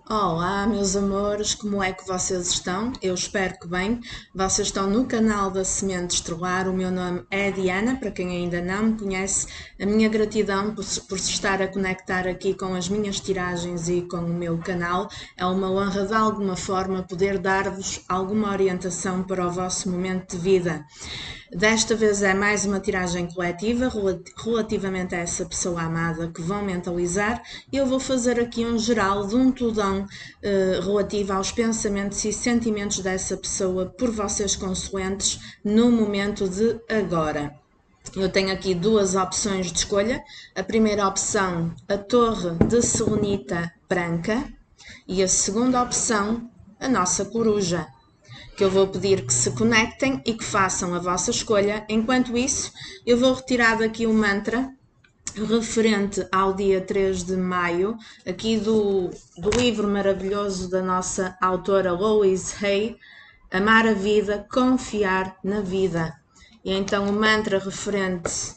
Olá, meus amores, como é que vocês estão? Eu espero que bem. Vocês estão no canal da Semente Estrelar. O meu nome é Diana, para quem ainda não me conhece. A minha gratidão por se estar a conectar aqui com as minhas tiragens e com o meu canal. É uma honra de alguma forma poder dar-vos alguma orientação para o vosso momento de vida. Desta vez é mais uma tiragem coletiva relativamente a essa pessoa amada que vão mentalizar. Eu vou fazer aqui um geral de um tudão relativo aos pensamentos e sentimentos dessa pessoa por vocês consoantes no momento de agora. Eu tenho aqui duas opções de escolha. A primeira opção, a torre de selenita branca, e a segunda opção, a nossa coruja, que eu vou pedir que se conectem e que façam a vossa escolha. Enquanto isso, eu vou retirar daqui o mantra referente ao dia 3 de maio, aqui do livro maravilhoso da nossa autora Louise Hay, Amar a Vida, Confiar na Vida. E então o mantra referente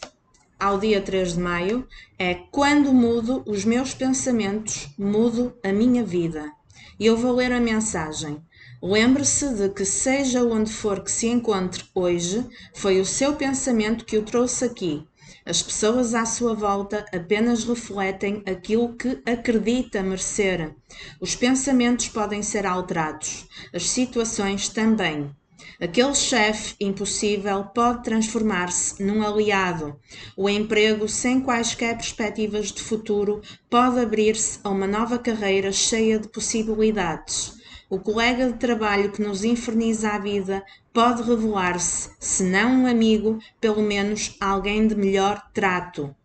ao dia 3 de maio é: quando mudo os meus pensamentos, mudo a minha vida. E eu vou ler a mensagem. Lembre-se de que, seja onde for que se encontre hoje, foi o seu pensamento que o trouxe aqui. As pessoas à sua volta apenas refletem aquilo que acredita merecer. Os pensamentos podem ser alterados, as situações também. Aquele chefe impossível pode transformar-se num aliado. O emprego sem quaisquer perspectivas de futuro pode abrir-se a uma nova carreira cheia de possibilidades. O colega de trabalho que nos inferniza a vida pode revelar-se, se não um amigo, pelo menos alguém de melhor trato.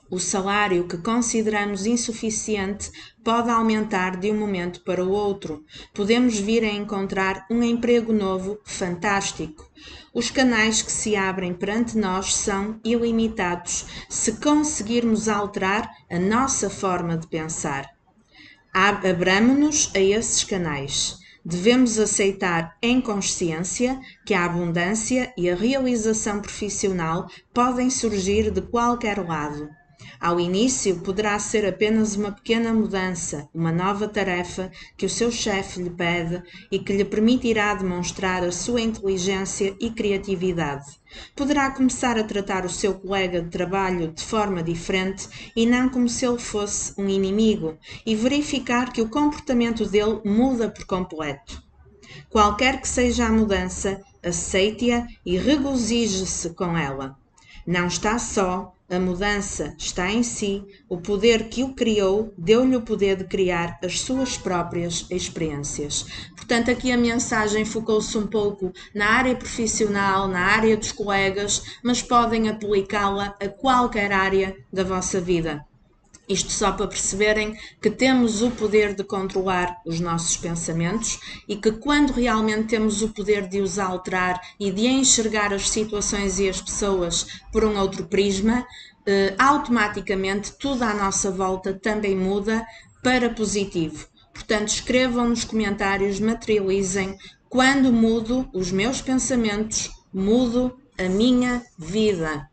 O salário que consideramos insuficiente pode aumentar de um momento para o outro. Podemos vir a encontrar um emprego novo fantástico. Os canais que se abrem perante nós são ilimitados se conseguirmos alterar a nossa forma de pensar. Abramo-nos a esses canais. Devemos aceitar em consciência que a abundância e a realização profissional podem surgir de qualquer lado. Ao início, poderá ser apenas uma pequena mudança, uma nova tarefa que o seu chefe lhe pede e que lhe permitirá demonstrar a sua inteligência e criatividade. Poderá começar a tratar o seu colega de trabalho de forma diferente e não como se ele fosse um inimigo, e verificar que o comportamento dele muda por completo. Qualquer que seja a mudança, aceite-a e regozije-se com ela. Não está só, a mudança está em si, o poder que o criou deu-lhe o poder de criar as suas próprias experiências. Portanto, aqui a mensagem focou-se um pouco na área profissional, na área dos colegas, mas podem aplicá-la a qualquer área da vossa vida. Isto só para perceberem que temos o poder de controlar os nossos pensamentos e que, quando realmente temos o poder de os alterar e de enxergar as situações e as pessoas por um outro prisma, automaticamente tudo à nossa volta também muda para positivo. Portanto, escrevam nos comentários, materializem: quando mudo os meus pensamentos, mudo a minha vida.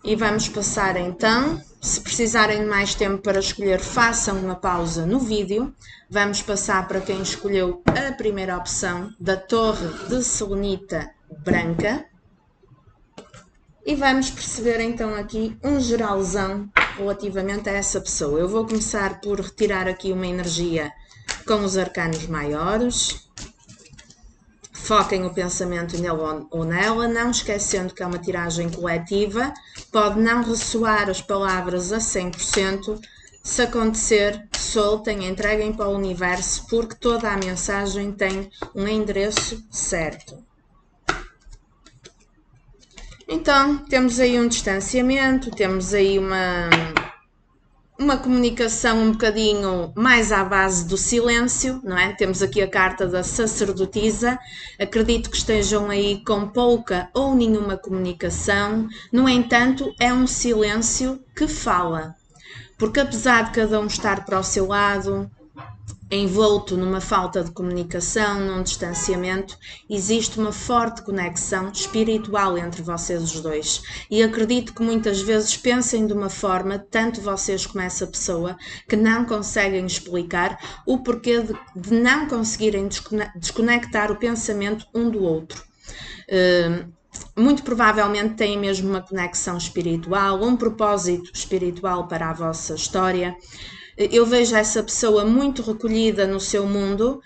E vamos passar então, se precisarem de mais tempo para escolher, façam uma pausa no vídeo. Vamos passar para quem escolheu a primeira opção da torre de selenita branca. E vamos perceber então aqui um geralzão relativamente a essa pessoa. Eu vou começar por retirar aqui uma energia com os arcanos maiores. Foquem o pensamento nele ou nela, não esquecendo que é uma tiragem coletiva. Pode não ressoar as palavras a 100%. Se acontecer, soltem, entreguem para o universo, porque toda a mensagem tem um endereço certo. Então, temos aí um distanciamento, temos aí uma comunicação um bocadinho mais à base do silêncio, não é? Temos aqui a carta da sacerdotisa. Acredito que estejam aí com pouca ou nenhuma comunicação. No entanto, é um silêncio que fala. Porque apesar de cada um estar para o seu lado, envolto numa falta de comunicação, num distanciamento, existe uma forte conexão espiritual entre vocês os dois. E acredito que muitas vezes pensem de uma forma, tanto vocês como essa pessoa, que não conseguem explicar o porquê de não conseguirem desconectar o pensamento um do outro. Muito provavelmente têm mesmo uma conexão espiritual, um propósito espiritual para a vossa história. Eu vejo essa pessoa muito recolhida no seu mundo,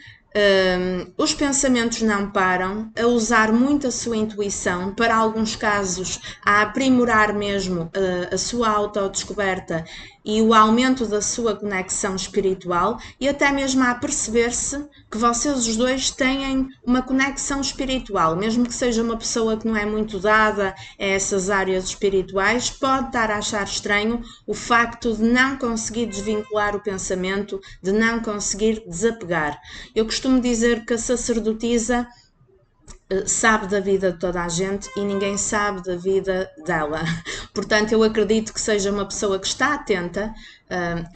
os pensamentos não param, a usar muito a sua intuição, para alguns casos a aprimorar mesmo a sua autodescoberta e o aumento da sua conexão espiritual, e até mesmo a perceber-se que vocês os dois têm uma conexão espiritual, mesmo que seja uma pessoa que não é muito dada a essas áreas espirituais, pode estar a achar estranho o facto de não conseguir desvincular o pensamento, de não conseguir desapegar. Eu costumo dizer que a sacerdotisa sabe da vida de toda a gente e ninguém sabe da vida dela. Portanto, eu acredito que seja uma pessoa que está atenta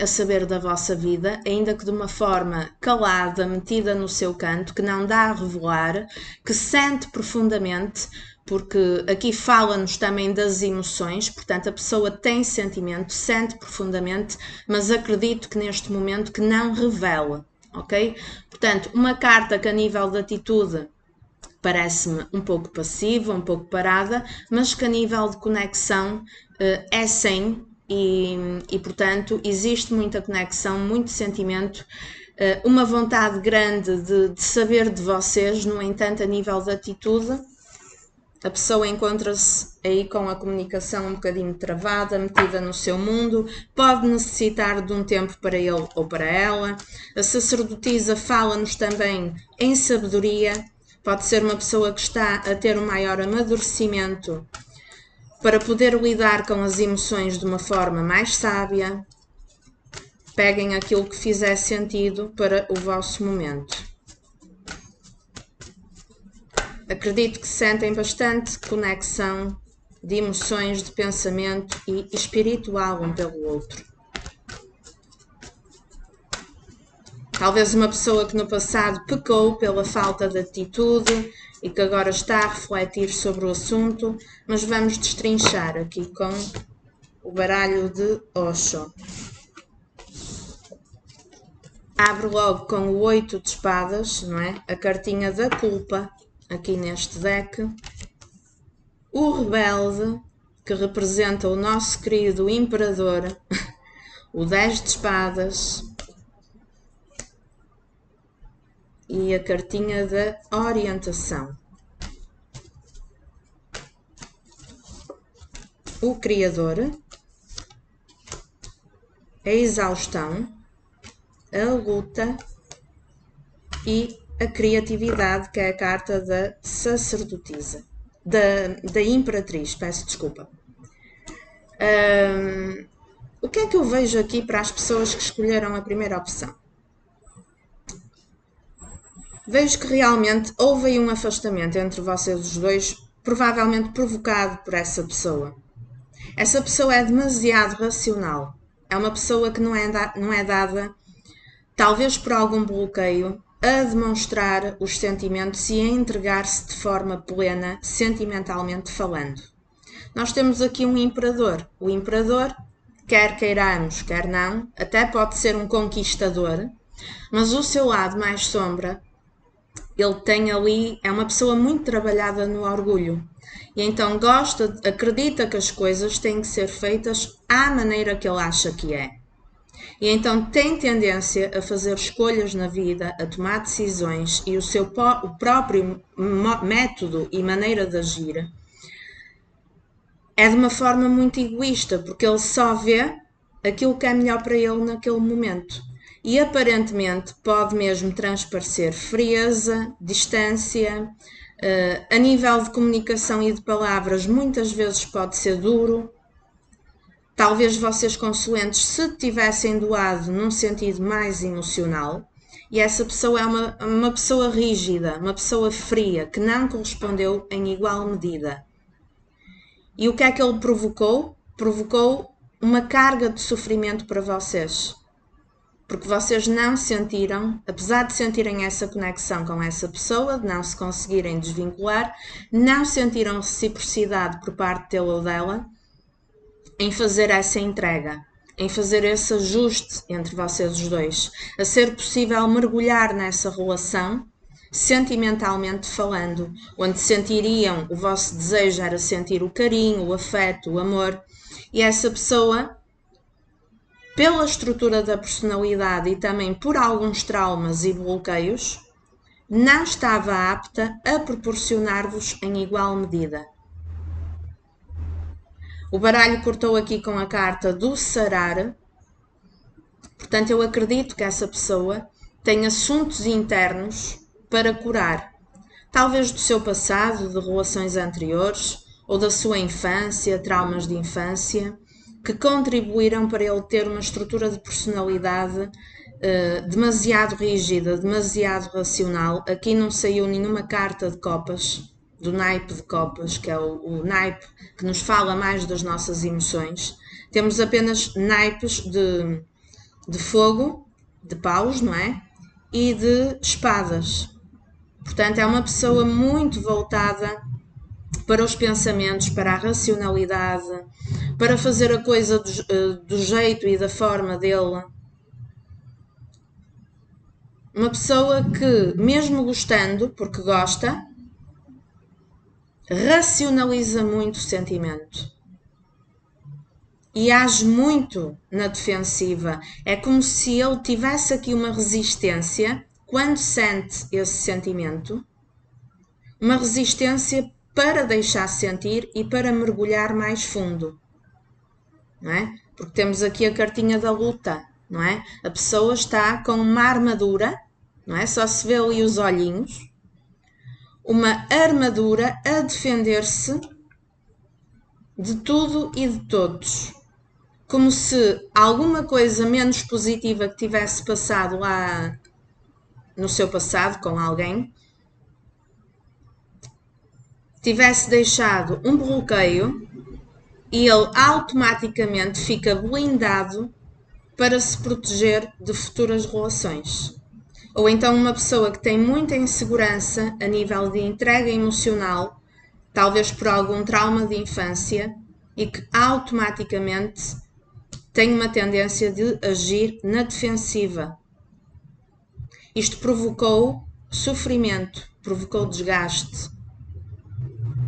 a saber da vossa vida, ainda que de uma forma calada, metida no seu canto, que não dá a revelar, que sente profundamente, porque aqui fala-nos também das emoções, portanto a pessoa tem sentimento, sente profundamente, mas acredito que neste momento que não revela, ok? Portanto, uma carta que a nível de atitude parece-me um pouco passiva, um pouco parada, mas que a nível de conexão é sem e, portanto, existe muita conexão, muito sentimento, uma vontade grande de saber de vocês. No entanto, a nível de atitude, a pessoa encontra-se aí com a comunicação um bocadinho travada, metida no seu mundo, pode necessitar de um tempo para ele ou para ela. A sacerdotisa fala-nos também em sabedoria. Pode ser uma pessoa que está a ter um maior amadurecimento para poder lidar com as emoções de uma forma mais sábia. Peguem aquilo que fizer sentido para o vosso momento. Acredito que sentem bastante conexão de emoções, de pensamento e espiritual um pelo outro. Talvez uma pessoa que no passado pecou pela falta de atitude e que agora está a refletir sobre o assunto, mas vamos destrinchar aqui com o baralho de Osho. Abro logo com o 8 de espadas, não é? A cartinha da culpa, aqui neste deck. O rebelde, que representa o nosso querido imperador. O 10 de espadas. E a cartinha da orientação. O criador. A exaustão. A luta e a criatividade, que é a carta da sacerdotisa, da imperatriz, peço desculpa. O que é que eu vejo aqui para as pessoas que escolheram a primeira opção? Vejo que realmente houve aí um afastamento entre vocês os dois, provavelmente provocado por essa pessoa. Essa pessoa é demasiado racional, é uma pessoa que não é dada, talvez por algum bloqueio, a demonstrar os sentimentos e a entregar-se de forma plena, sentimentalmente falando. Nós temos aqui um imperador. O imperador, quer queiramos, quer não, até pode ser um conquistador, mas o seu lado mais sombra, ele tem ali, é uma pessoa muito trabalhada no orgulho. E então acredita que as coisas têm que ser feitas à maneira que ele acha que é. E então tem tendência a fazer escolhas na vida, a tomar decisões, e o próprio método e maneira de agir é de uma forma muito egoísta, porque ele só vê aquilo que é melhor para ele naquele momento. E aparentemente pode mesmo transparecer frieza, distância, a nível de comunicação e de palavras muitas vezes pode ser duro. Talvez vocês consulentes se tivessem doado num sentido mais emocional, e essa pessoa é uma pessoa rígida, uma pessoa fria, que não correspondeu em igual medida. E o que é que ele provocou? Provocou uma carga de sofrimento para vocês. Porque vocês não sentiram, apesar de sentirem essa conexão com essa pessoa, de não se conseguirem desvincular, não sentiram reciprocidade por parte dele ou dela em fazer essa entrega, em fazer esse ajuste entre vocês os dois, a ser possível mergulhar nessa relação, sentimentalmente falando, onde sentiriam, o vosso desejo era sentir o carinho, o afeto, o amor, e essa pessoa, pela estrutura da personalidade e também por alguns traumas e bloqueios, não estava apta a proporcionar-vos em igual medida. O baralho cortou aqui com a carta do sarar, portanto eu acredito que essa pessoa tem assuntos internos para curar, talvez do seu passado, de relações anteriores, ou da sua infância, traumas de infância, que contribuíram para ele ter uma estrutura de personalidade demasiado rígida, demasiado racional. Aqui não saiu nenhuma carta de copas, do naipe de copas, que é o naipe que nos fala mais das nossas emoções. Temos apenas naipes de fogo, de paus, não é? E de espadas. Portanto, é uma pessoa muito voltada para os pensamentos, para a racionalidade, para fazer a coisa do jeito e da forma dele. Uma pessoa que, mesmo gostando, porque gosta, racionaliza muito o sentimento. E age muito na defensiva. É como se ele tivesse aqui uma resistência, quando sente esse sentimento, uma resistência para deixar sentir e para mergulhar mais fundo, não é? Porque temos aqui a cartinha da luta, não é? A pessoa está com uma armadura, não é? Só se vê ali os olhinhos, uma armadura a defender-se de tudo e de todos, como se alguma coisa menos positiva que tivesse passado lá no seu passado com alguém tivesse deixado um bloqueio e ele automaticamente fica blindado para se proteger de futuras relações. Ou então uma pessoa que tem muita insegurança a nível de entrega emocional, talvez por algum trauma de infância, e que automaticamente tem uma tendência de agir na defensiva. Isto provocou sofrimento, provocou desgaste,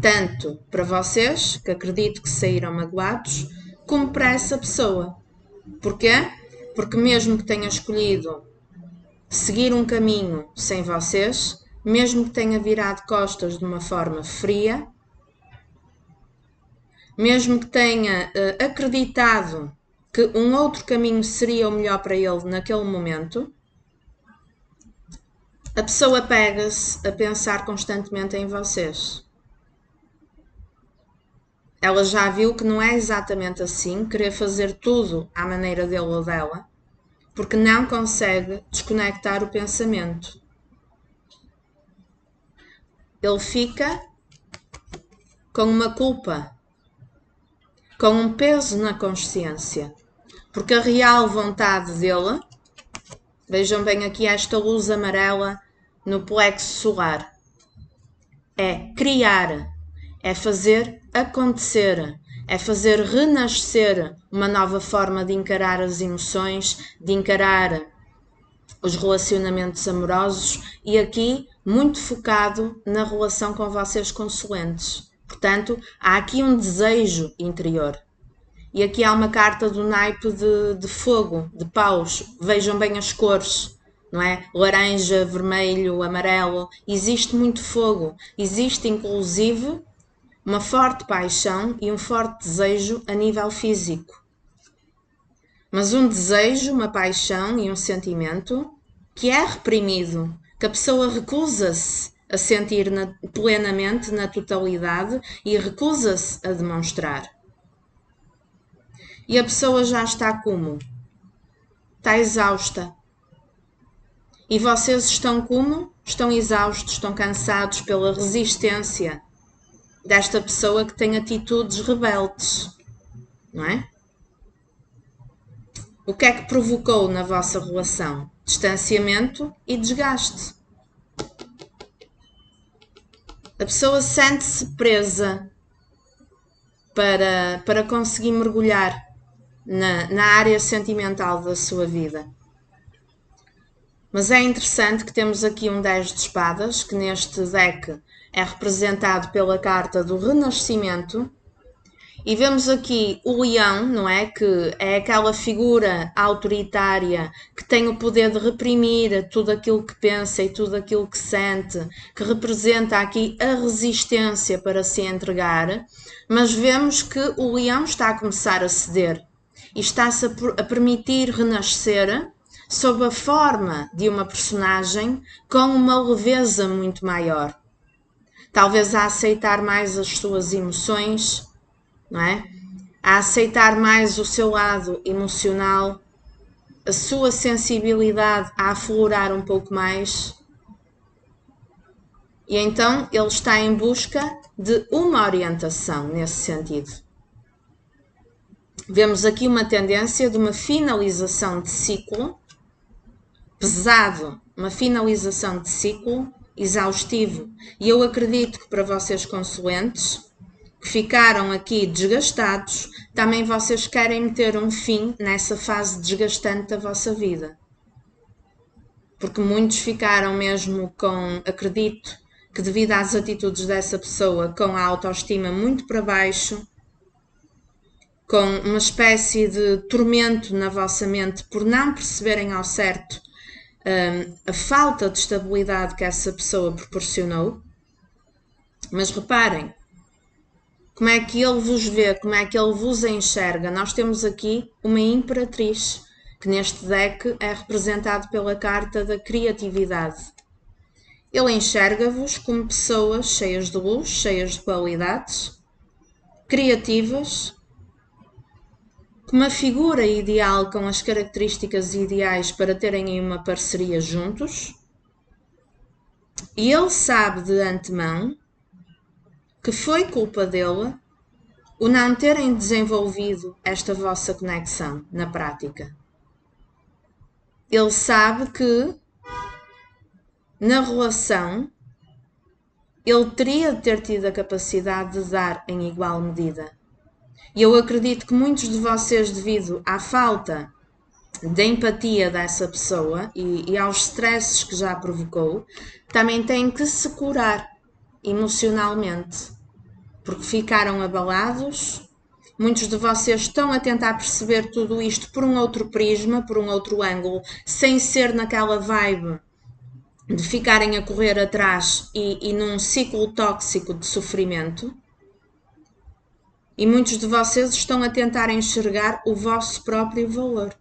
tanto para vocês, que acredito que saíram magoados, como para essa pessoa. Porquê? Porque mesmo que tenha escolhido seguir um caminho sem vocês, mesmo que tenha virado costas de uma forma fria, mesmo que tenha acreditado que um outro caminho seria o melhor para ele naquele momento, a pessoa pega-se a pensar constantemente em vocês. Ela já viu que não é exatamente assim, querer fazer tudo à maneira dele ou dela, porque não consegue desconectar o pensamento. Ele fica com uma culpa, com um peso na consciência, porque a real vontade dele, vejam bem aqui esta luz amarela no plexo solar, é criar, é fazer acontecer, é fazer renascer uma nova forma de encarar as emoções, de encarar os relacionamentos amorosos e aqui muito focado na relação com vocês consulentes. Portanto, há aqui um desejo interior. E aqui há uma carta do naipe de fogo, de paus. Vejam bem as cores, não é? Laranja, vermelho, amarelo. Existe muito fogo. Existe, inclusive, uma forte paixão e um forte desejo a nível físico. Mas um desejo, uma paixão e um sentimento que é reprimido, que a pessoa recusa-se a sentir plenamente, na totalidade, e recusa-se a demonstrar. E a pessoa já está como? Está exausta. E vocês estão como? Estão exaustos, estão cansados pela resistência desta pessoa que tem atitudes rebeldes, não é? O que é que provocou na vossa relação? Distanciamento e desgaste. A pessoa sente-se presa para conseguir mergulhar na área sentimental da sua vida. Mas é interessante que temos aqui um 10 de espadas, que neste deck é representado pela carta do Renascimento. E vemos aqui o leão, não é? Que é aquela figura autoritária que tem o poder de reprimir tudo aquilo que pensa e tudo aquilo que sente, que representa aqui a resistência para se entregar. Mas vemos que o leão está a começar a ceder e está-se a permitir renascer sob a forma de uma personagem com uma leveza muito maior. Talvez a aceitar mais as suas emoções, não é? A aceitar mais o seu lado emocional, a sua sensibilidade a aflorar um pouco mais. E então ele está em busca de uma orientação nesse sentido. Vemos aqui uma tendência de uma finalização de ciclo pesado, uma finalização de ciclo exaustivo. E eu acredito que para vocês consulentes que ficaram aqui desgastados, também vocês querem meter um fim nessa fase desgastante da vossa vida. Porque muitos ficaram mesmo com, acredito, que devido às atitudes dessa pessoa, com a autoestima muito para baixo, com uma espécie de tormento na vossa mente por não perceberem ao certo a falta de estabilidade que essa pessoa proporcionou. Mas reparem, como é que ele vos vê, como é que ele vos enxerga. Nós temos aqui uma imperatriz, que neste deck é representado pela carta da criatividade. Ele enxerga-vos como pessoas cheias de luz, cheias de qualidades, criativas, com uma figura ideal com as características ideais para terem uma parceria juntos. E ele sabe de antemão que foi culpa dele o não terem desenvolvido esta vossa conexão na prática. Ele sabe que na relação ele teria de ter tido a capacidade de dar em igual medida. E eu acredito que muitos de vocês, devido à falta de empatia dessa pessoa e aos stresses que já provocou, também têm que se curar emocionalmente, porque ficaram abalados. Muitos de vocês estão a tentar perceber tudo isto por um outro prisma, por um outro ângulo, sem ser naquela vibe de ficarem a correr atrás e num ciclo tóxico de sofrimento. E muitos de vocês estão a tentar enxergar o vosso próprio valor,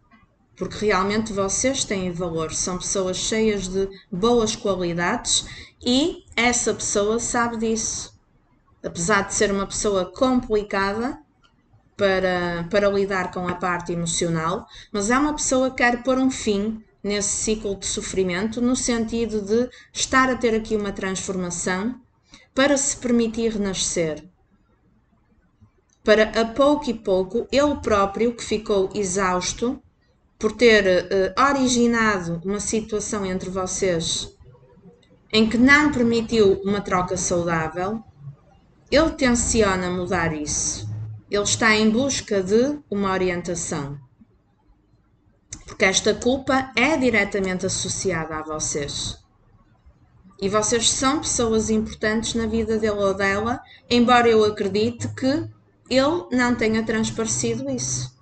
porque realmente vocês têm valor, são pessoas cheias de boas qualidades e essa pessoa sabe disso. Apesar de ser uma pessoa complicada para lidar com a parte emocional, mas é uma pessoa que quer pôr um fim nesse ciclo de sofrimento, no sentido de estar a ter aqui uma transformação para se permitir renascer. Para a pouco e pouco, ele próprio, que ficou exausto por ter originado uma situação entre vocês em que não permitiu uma troca saudável, ele tenciona mudar isso. Ele está em busca de uma orientação. Porque esta culpa é diretamente associada a vocês. E vocês são pessoas importantes na vida dele ou dela, embora eu acredite que ele não tenha transparecido isso.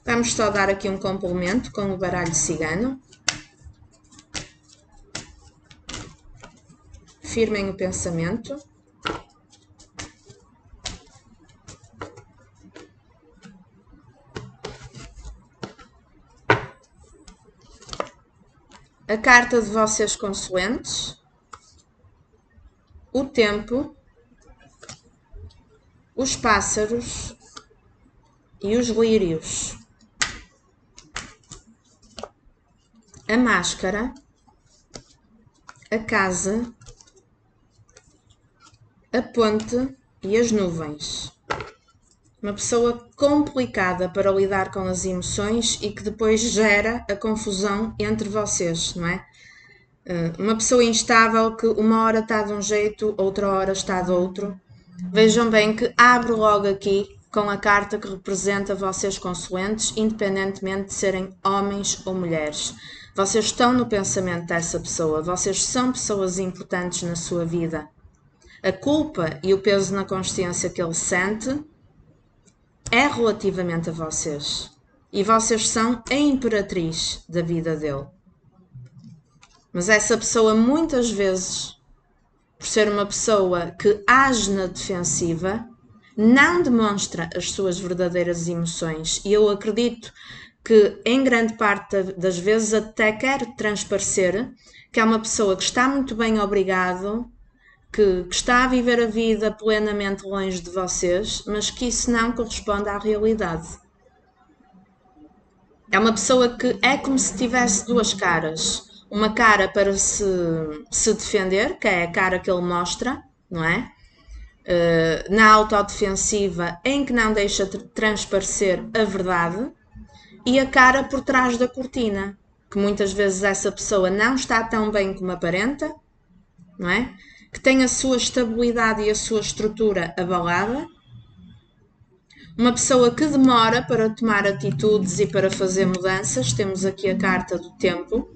Vamos só dar aqui um complemento com o baralho cigano. Firmem o pensamento. A carta de vocês consulentes. O tempo. Os pássaros e os lírios. A máscara, a casa, a ponte e as nuvens. Uma pessoa complicada para lidar com as emoções e que depois gera a confusão entre vocês, não é? Uma pessoa instável que uma hora está de um jeito, outra hora está de outro. Vejam bem que abro logo aqui com a carta que representa vocês consoantes, independentemente de serem homens ou mulheres. Vocês estão no pensamento dessa pessoa, vocês são pessoas importantes na sua vida. A culpa e o peso na consciência que ele sente é relativamente a vocês. E vocês são a imperatriz da vida dele. Mas essa pessoa, muitas vezes, por ser uma pessoa que age na defensiva, não demonstra as suas verdadeiras emoções. E eu acredito que, em grande parte das vezes, até quer transparecer que é uma pessoa que está muito bem, obrigado, que está a viver a vida plenamente longe de vocês, mas que isso não corresponde à realidade. É uma pessoa que é como se tivesse duas caras. Uma cara para se defender, que é a cara que ele mostra, não é? Na autodefensiva, em que não deixa transparecer a verdade, e a cara por trás da cortina, que muitas vezes essa pessoa não está tão bem como aparenta, não é? Que tem a sua estabilidade e a sua estrutura abalada. Uma pessoa que demora para tomar atitudes e para fazer mudanças, temos aqui a carta do tempo.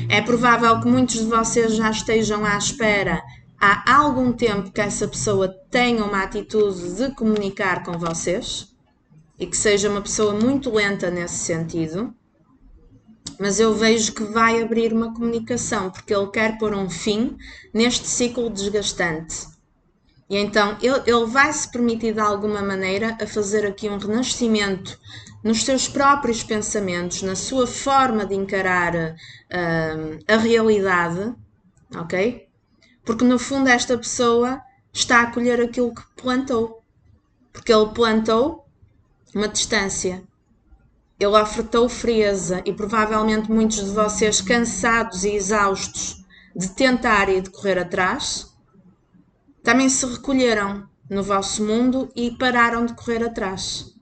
É provável que muitos de vocês já estejam à espera há algum tempo que essa pessoa tenha uma atitude de comunicar com vocês e que seja uma pessoa muito lenta nesse sentido. Mas eu vejo que vai abrir uma comunicação, porque ele quer pôr um fim neste ciclo desgastante. E então ele vai se permitir de alguma maneira a fazer aqui um renascimento nos seus próprios pensamentos, na sua forma de encarar a realidade, ok? Porque no fundo esta pessoa está a colher aquilo que plantou. Porque ele plantou uma distância. Ele ofertou frieza e provavelmente muitos de vocês cansados e exaustos de tentar e de correr atrás, também se recolheram no vosso mundo e pararam de correr atrás.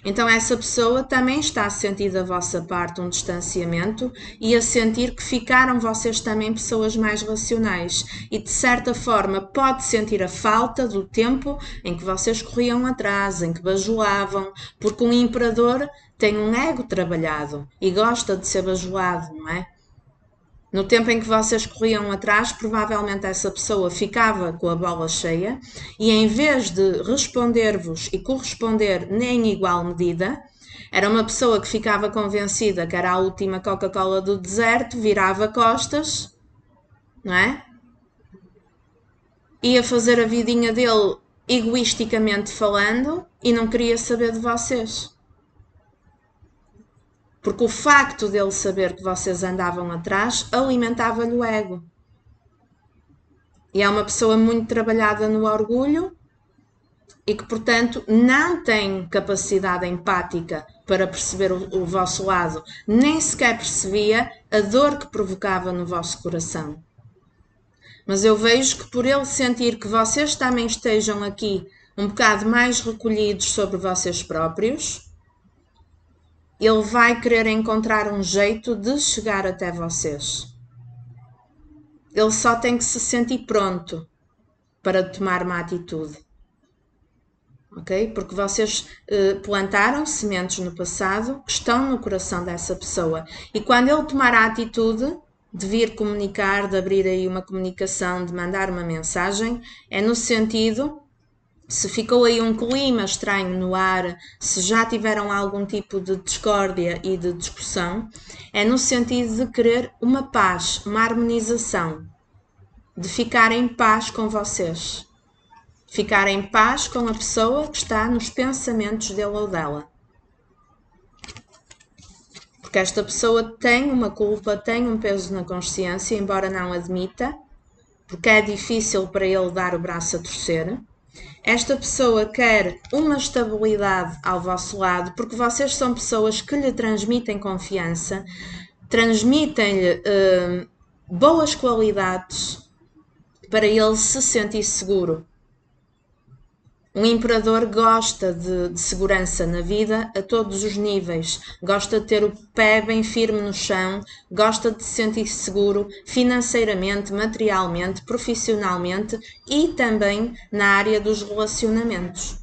Então essa pessoa também está a sentir da vossa parte um distanciamento e a sentir que ficaram vocês também pessoas mais racionais e de certa forma pode sentir a falta do tempo em que vocês corriam atrás, em que bajulavam, porque um imperador tem um ego trabalhado e gosta de ser bajulado, não é? No tempo em que vocês corriam atrás, provavelmente essa pessoa ficava com a bola cheia e em vez de responder-vos e corresponder em igual medida, era uma pessoa que ficava convencida que era a última Coca-Cola do deserto, virava costas, não é? Ia fazer a vidinha dele egoisticamente falando e não queria saber de vocês. Porque o facto dele saber que vocês andavam atrás alimentava-lhe o ego. E é uma pessoa muito trabalhada no orgulho e que, portanto, não tem capacidade empática para perceber o vosso lado, nem sequer percebia a dor que provocava no vosso coração. Mas eu vejo que por ele sentir que vocês também estejam aqui um bocado mais recolhidos sobre vocês próprios, ele vai querer encontrar um jeito de chegar até vocês. Ele só tem que se sentir pronto para tomar uma atitude. Ok? Porque vocês plantaram sementes no passado que estão no coração dessa pessoa. E quando ele tomar a atitude de vir comunicar, de abrir aí uma comunicação, de mandar uma mensagem, é no sentido, se ficou aí um clima estranho no ar, se já tiveram algum tipo de discórdia e de discussão, é no sentido de querer uma paz, uma harmonização, de ficar em paz com vocês. Ficar em paz com a pessoa que está nos pensamentos dele ou dela. Porque esta pessoa tem uma culpa, tem um peso na consciência, embora não admita, porque é difícil para ele dar o braço a torcer. Esta pessoa quer uma estabilidade ao vosso lado, porque vocês são pessoas que lhe transmitem confiança, transmitem-lhe boas qualidades para ele se sentir seguro. Um imperador gosta de segurança na vida a todos os níveis, gosta de ter o pé bem firme no chão, gosta de se sentir seguro financeiramente, materialmente, profissionalmente e também na área dos relacionamentos.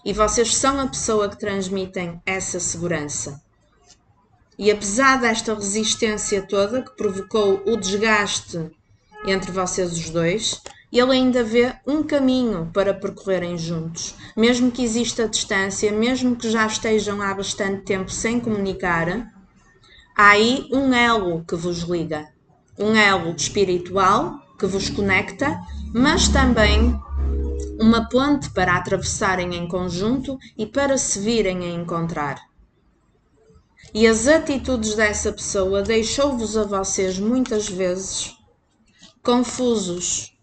E vocês são a pessoa que transmitem essa segurança. E apesar desta resistência toda que provocou o desgaste entre vocês os dois, ele ainda vê um caminho para percorrerem juntos. Mesmo que exista distância, mesmo que já estejam há bastante tempo sem comunicar, há aí um elo que vos liga. Um elo espiritual que vos conecta, mas também uma ponte para atravessarem em conjunto e para se virem a encontrar. E as atitudes dessa pessoa deixou-vos a vocês muitas vezes confusos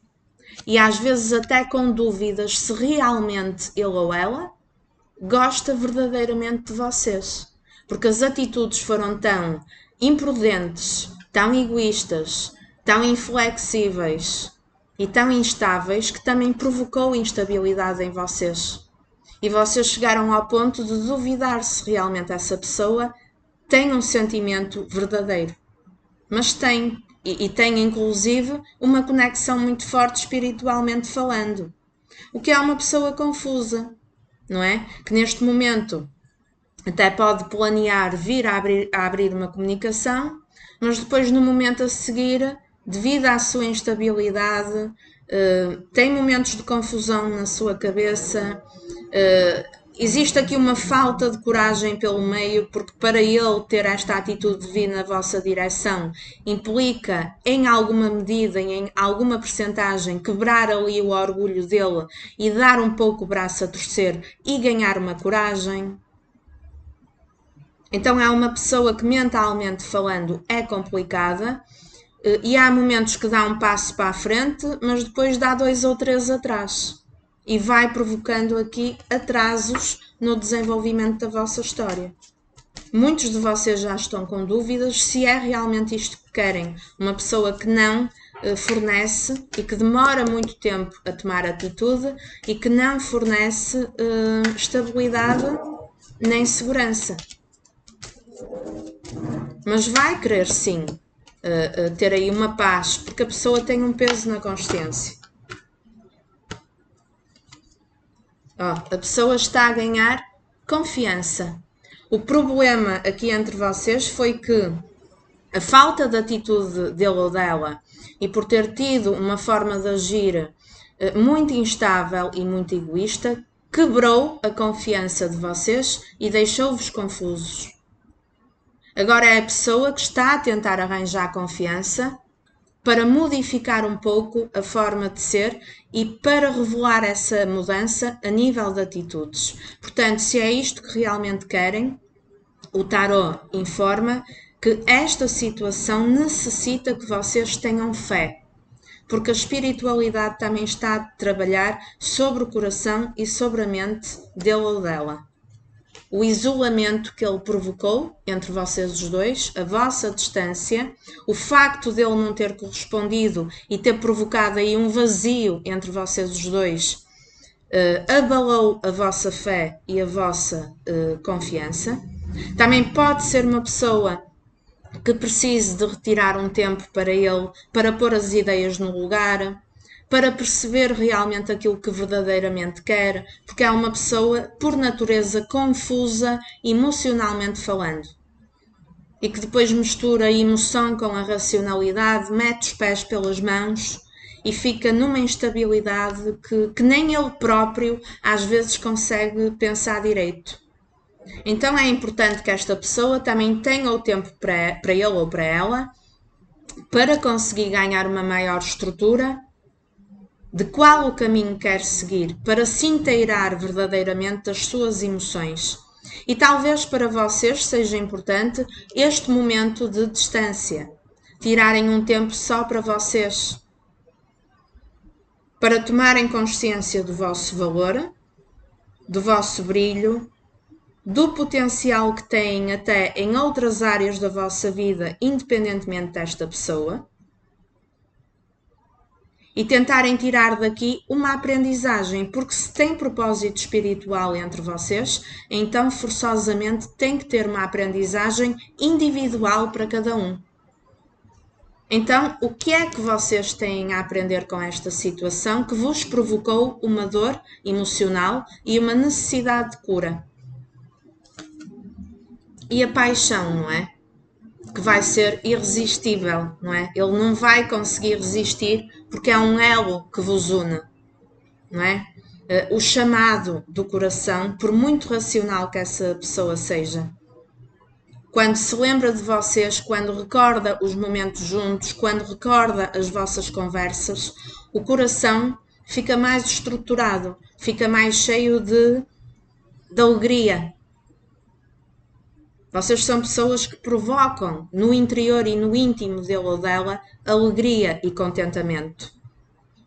e às vezes até com dúvidas se realmente ele ou ela gosta verdadeiramente de vocês. Porque as atitudes foram tão imprudentes, tão egoístas, tão inflexíveis e tão instáveis que também provocou instabilidade em vocês. E vocês chegaram ao ponto de duvidar se realmente essa pessoa tem um sentimento verdadeiro. Mas tem, e tem inclusive uma conexão muito forte espiritualmente falando. O que é uma pessoa confusa, não é? Que neste momento até pode planear vir a abrir uma comunicação, mas depois no momento a seguir, devido à sua instabilidade, tem momentos de confusão na sua cabeça, existe aqui uma falta de coragem pelo meio, porque para ele ter esta atitude de vir na vossa direção implica, em alguma medida, em alguma percentagem, quebrar ali o orgulho dele e dar um pouco o braço a torcer e ganhar uma coragem. Então é uma pessoa que mentalmente falando é complicada e há momentos que dá um passo para a frente, mas depois dá 2 ou 3 atrás. E vai provocando aqui atrasos no desenvolvimento da vossa história. Muitos de vocês já estão com dúvidas se é realmente isto que querem. Uma pessoa que não fornece e que demora muito tempo a tomar atitude e que não fornece estabilidade nem segurança. Mas vai querer sim ter aí uma paz, porque a pessoa tem um peso na consciência. A pessoa está a ganhar confiança. O problema aqui entre vocês foi que a falta de atitude dele ou dela e por ter tido uma forma de agir muito instável e muito egoísta, quebrou a confiança de vocês e deixou-vos confusos. Agora é a pessoa que está a tentar arranjar confiança para modificar um pouco a forma de ser e para revelar essa mudança a nível de atitudes. Portanto, se é isto que realmente querem, o tarot informa que esta situação necessita que vocês tenham fé, porque a espiritualidade também está a trabalhar sobre o coração e sobre a mente dele ou dela. O isolamento que ele provocou entre vocês os dois, a vossa distância, o facto dele não ter correspondido e ter provocado aí um vazio entre vocês os dois, abalou a vossa fé e a vossa confiança. Também pode ser uma pessoa que precise de retirar um tempo para ele, para pôr as ideias no lugar, para perceber realmente aquilo que verdadeiramente quer, porque é uma pessoa, por natureza, confusa emocionalmente falando. E que depois mistura a emoção com a racionalidade, mete os pés pelas mãos e fica numa instabilidade que nem ele próprio às vezes consegue pensar direito. Então é importante que esta pessoa também tenha o tempo para ele ou para ela para conseguir ganhar uma maior estrutura de qual o caminho quer seguir, para se inteirar verdadeiramente das suas emoções. E talvez para vocês seja importante este momento de distância, tirarem um tempo só para vocês, para tomarem consciência do vosso valor, do vosso brilho, do potencial que têm até em outras áreas da vossa vida, independentemente desta pessoa, e tentarem tirar daqui uma aprendizagem, porque se tem propósito espiritual entre vocês, então forçosamente tem que ter uma aprendizagem individual para cada um. Então, o que é que vocês têm a aprender com esta situação que vos provocou uma dor emocional e uma necessidade de cura? E a paixão, não é? Que vai ser irresistível, não é? Ele não vai conseguir resistir porque é um elo que vos une, não é? O chamado do coração, por muito racional que essa pessoa seja, quando se lembra de vocês, quando recorda os momentos juntos, quando recorda as vossas conversas, o coração fica mais estruturado, fica mais cheio de alegria. Vocês são pessoas que provocam no interior e no íntimo dele ou dela alegria e contentamento.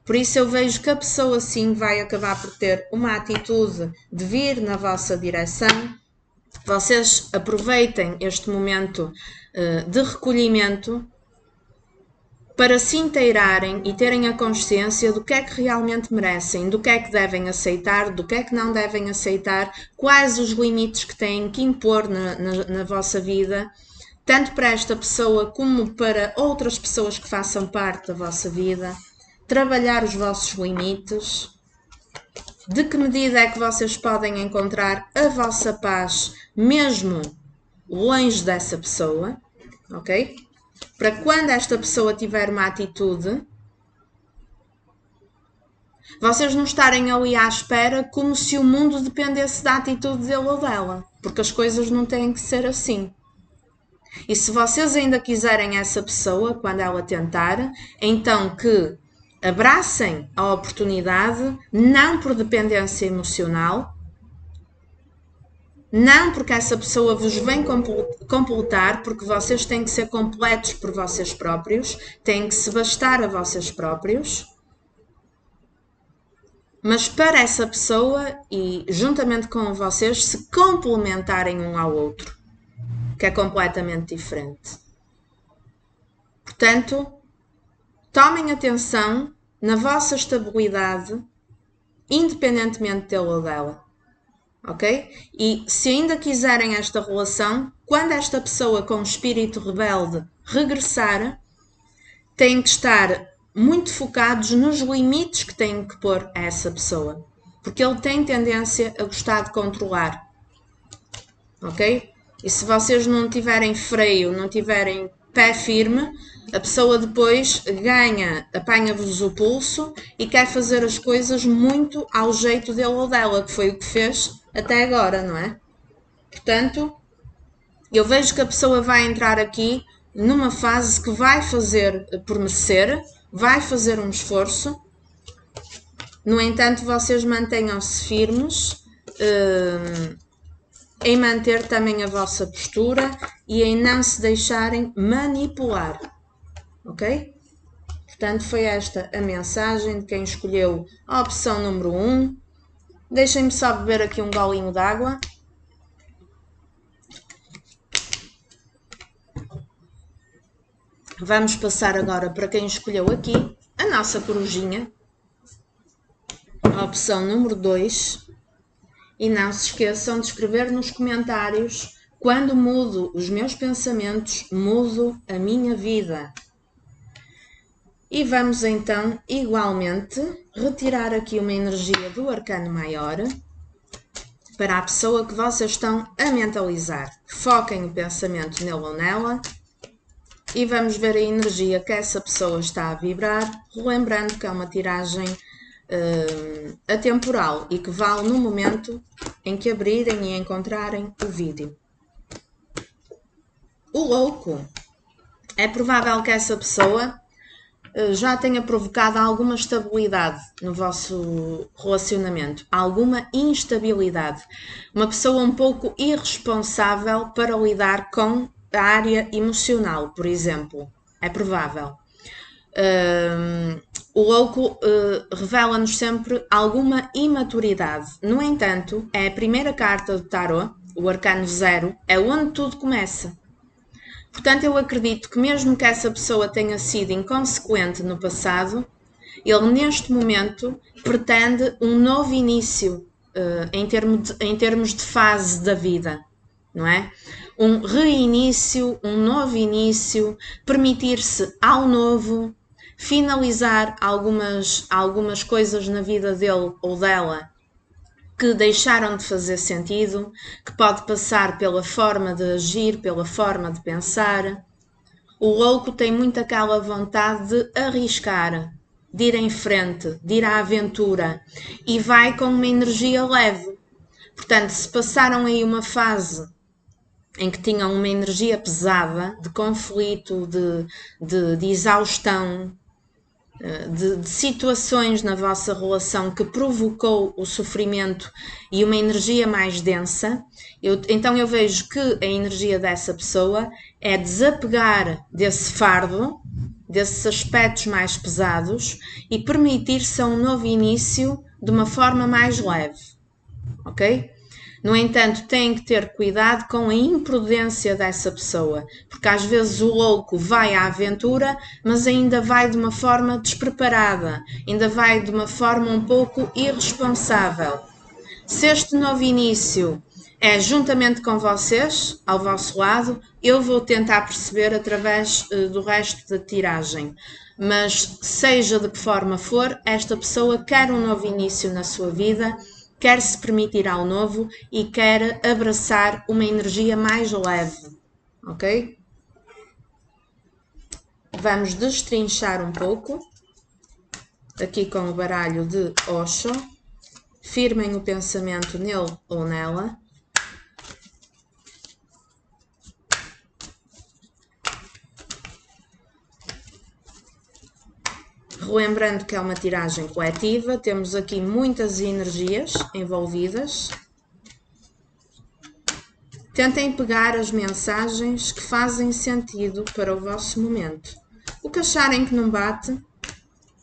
Por isso eu vejo que a pessoa sim vai acabar por ter uma atitude de vir na vossa direção. Vocês aproveitem este momento de recolhimento para se inteirarem e terem a consciência do que é que realmente merecem, do que é que devem aceitar, do que é que não devem aceitar, quais os limites que têm que impor na vossa vida, tanto para esta pessoa como para outras pessoas que façam parte da vossa vida, trabalhar os vossos limites, de que medida é que vocês podem encontrar a vossa paz mesmo longe dessa pessoa, ok? Para quando esta pessoa tiver uma atitude, vocês não estarem ali à espera como se o mundo dependesse da atitude dele ou dela, porque as coisas não têm que ser assim. E se vocês ainda quiserem essa pessoa, quando ela tentar, então que abracem a oportunidade, não por dependência emocional, não porque essa pessoa vos vem completar, porque vocês têm que ser completos por vocês próprios, têm que se bastar a vocês próprios, mas para essa pessoa e juntamente com vocês se complementarem um ao outro, que é completamente diferente. Portanto, tomem atenção na vossa estabilidade, independentemente dele ou dela. Ok? E se ainda quiserem esta relação, quando esta pessoa com espírito rebelde regressar, têm que estar muito focados nos limites que têm que pôr a essa pessoa. Porque ele tem tendência a gostar de controlar. Ok? E se vocês não tiverem freio, não tiverem pé firme, a pessoa depois apanha-vos o pulso e quer fazer as coisas muito ao jeito dele ou dela, que foi o que fez até agora, não é? Portanto, eu vejo que a pessoa vai entrar aqui numa fase que vai fazer por merecer, vai fazer um esforço. No entanto, vocês mantenham-se firmes em manter também a vossa postura e em não se deixarem manipular, ok? Portanto, foi esta a mensagem de quem escolheu a opção número 1. Deixem-me só beber aqui um golinho de água. Vamos passar agora para quem escolheu aqui a nossa corujinha, a opção número 2. E não se esqueçam de escrever nos comentários: quando mudo os meus pensamentos, mudo a minha vida. E vamos então, igualmente, retirar aqui uma energia do arcano maior para a pessoa que vocês estão a mentalizar. Foquem o pensamento nele ou nela e vamos ver a energia que essa pessoa está a vibrar, relembrando que é uma tiragem atemporal e que vale no momento em que abrirem e encontrarem o vídeo. O louco. É provável que essa pessoa já tenha provocado alguma estabilidade no vosso relacionamento, alguma instabilidade. Uma pessoa um pouco irresponsável para lidar com a área emocional, por exemplo. É provável. O louco revela-nos sempre alguma imaturidade. No entanto, é a primeira carta do tarot, o arcano 0, é onde tudo começa. Portanto, eu acredito que mesmo que essa pessoa tenha sido inconsequente no passado, Ele neste momento pretende um novo início em termos de fase da vida, não é? Um reinício, um novo início, permitir-se ao novo, finalizar algumas coisas na vida dele ou dela que deixaram de fazer sentido, que pode passar pela forma de agir, pela forma de pensar. O louco tem muito aquela vontade de arriscar, de ir em frente, de ir à aventura e vai com uma energia leve. Portanto, se passaram aí uma fase em que tinham uma energia pesada, de conflito, de exaustão, de situações na vossa relação que provocou o sofrimento e uma energia mais densa, então eu vejo que a energia dessa pessoa é desapegar desse fardo, desses aspectos mais pesados e permitir-se um novo início de uma forma mais leve, ok? No entanto, tem que ter cuidado com a imprudência dessa pessoa, porque às vezes o louco vai à aventura, mas ainda vai de uma forma despreparada, ainda vai de uma forma um pouco irresponsável. Se este novo início é juntamente com vocês, ao vosso lado, eu vou tentar perceber através do resto da tiragem. Mas seja de que forma for, esta pessoa quer um novo início na sua vida, quer se permitir ao novo e quer abraçar uma energia mais leve, ok? Vamos destrinchar um pouco, aqui com o baralho de Osho. Firmem o pensamento nele ou nela. Relembrando que é uma tiragem coletiva, temos aqui muitas energias envolvidas. Tentem pegar as mensagens que fazem sentido para o vosso momento. O que acharem que não bate,